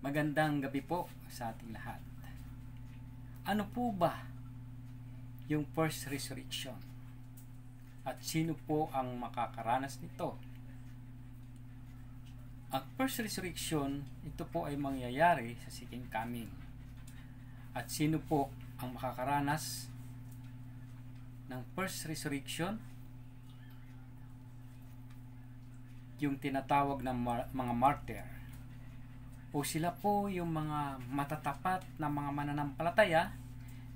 Magandang gabi po sa ating lahat. Ano po ba yung first resurrection? At sino po ang makakaranas nito? Ang first resurrection, ito po ay mangyayari sa second coming. At sino po ang makakaranas ng first resurrection? Yung tinatawag ng mga martyr. O sila po yung mga matatapat na mga mananampalataya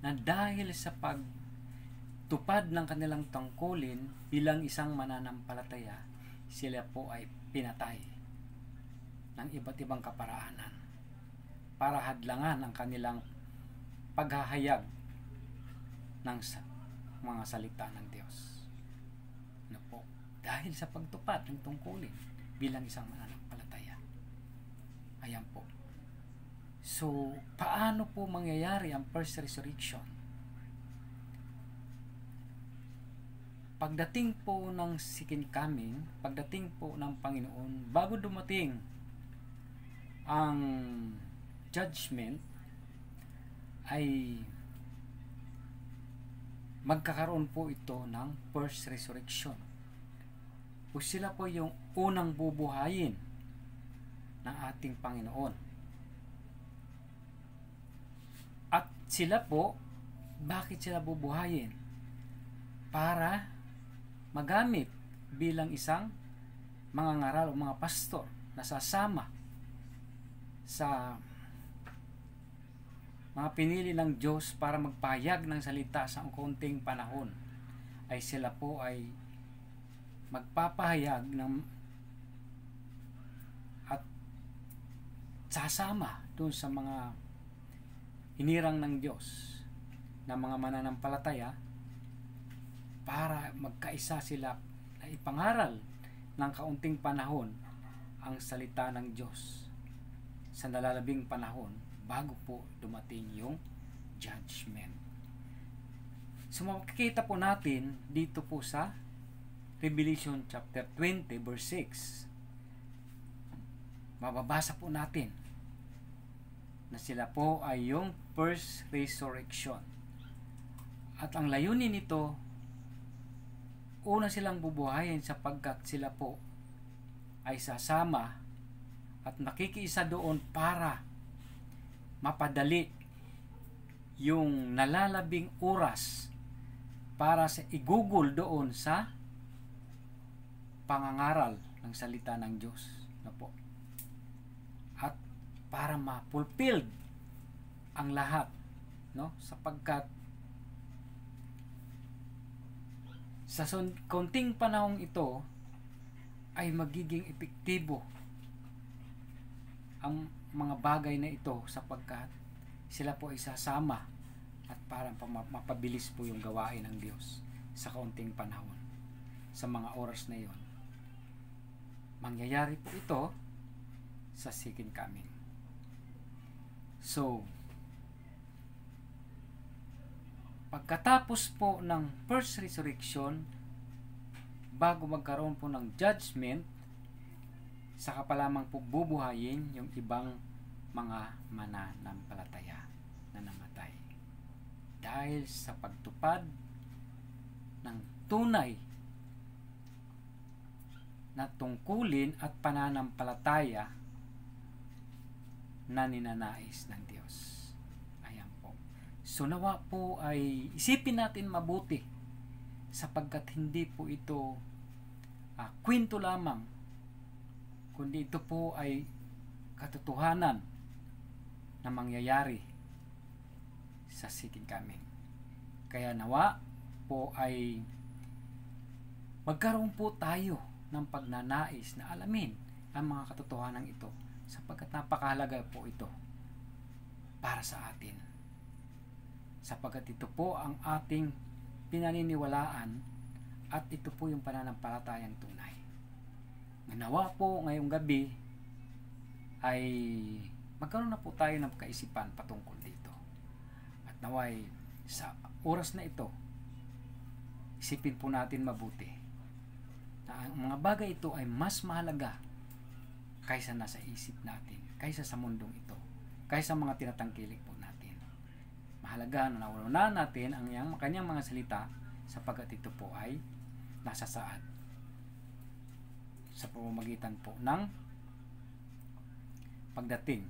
na dahil sa pagtupad ng kanilang tungkulin bilang isang mananampalataya, sila po ay pinatay ng iba't ibang kaparaanan para hadlangan ang kanilang paghahayag ng mga salita ng Diyos. Ano po? Dahil sa pagtupad ng tungkulin bilang isang mananampalataya. Ayan po. So, paano po mangyayari ang first resurrection? Pagdating po ng second coming, pagdating po ng Panginoon, bago dumating ang judgment, ay magkakaroon po ito ng first resurrection. O sila po yung unang bubuhayin ng ating Panginoon. At sila po, bakit sila bubuhayin? Para magamit bilang isang mga ngaral o mga pastor na sasama sa mga pinili ng Diyos para magpahayag ng salita sa kaunting panahon. Ay sila po ay magpapahayag ng sasama dun sa mga hinirang ng Diyos na mga mananampalataya para magkaisa sila na ipangaral ng kaunting panahon ang salita ng Diyos sa nalalabing panahon bago po dumating yung judgment. So makikita po natin dito po sa Revelation chapter 20 verse 6. Mababasa po natin na sila po ay yung first resurrection. At ang layunin nito, una silang bubuhayin sapagkat sila po ay sasama at nakikiisa doon para mapadali yung nalalabing oras para sa igugol doon sa pangangaral ng salita ng Diyos na po. At para ma-fulfilled ang lahat, no? Sapagkat sa konting panahong ito ay magiging epektibo ang mga bagay na ito sapagkat sila po ay sasama at parang mapabilis po yung gawain ng Diyos sa kaunting panahon. Sa mga oras na yon, mangyayari po ito sa second coming. So, pagkatapos po ng first resurrection, bago magkaroon po ng judgment, saka pa lamang po bubuhayin yung ibang mga mananampalataya na namatay. Dahil sa pagtupad ng tunay na tungkulin at pananampalataya na ninanais ng Diyos. Ayan po. So nawa po ay isipin natin mabuti sapagkat hindi po ito kwento lamang, kundi ito po ay katotohanan na mangyayari sa second coming. Kaya nawa po ay magkaroon po tayo ng pagnanais na alamin ang mga katotohanan ito sapagkat napakahalaga po ito para sa atin. Sapagkat ito po ang ating pinaniniwalaan at ito po yung pananampalatayang tunay. Nawa po ngayong gabi ay magkaroon na po tayo ng kaisipan patungkol dito. At naway sa oras na ito, isipin po natin mabuti na ang mga bagay ito ay mas mahalaga kaysa nasa isip natin. kaysa sa mundong ito, kaysa mga tinatangkilik po natin. Mahalaga na nauunahan natin ang kanyang mga salita sapagkat ito po ay nasasaad sa pamamagitan po ng pagdating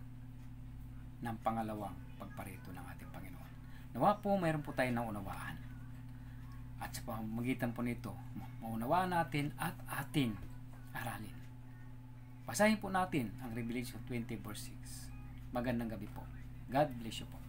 ng pangalawang pagparito ng ating Panginoon. Nawa po mayroon po tayong naunawaan. At sa pamamagitan po nito, maunawaan natin at atin aralin. Basahin po natin ang Revelation 20 verse 6. Magandang gabi po. God bless you po.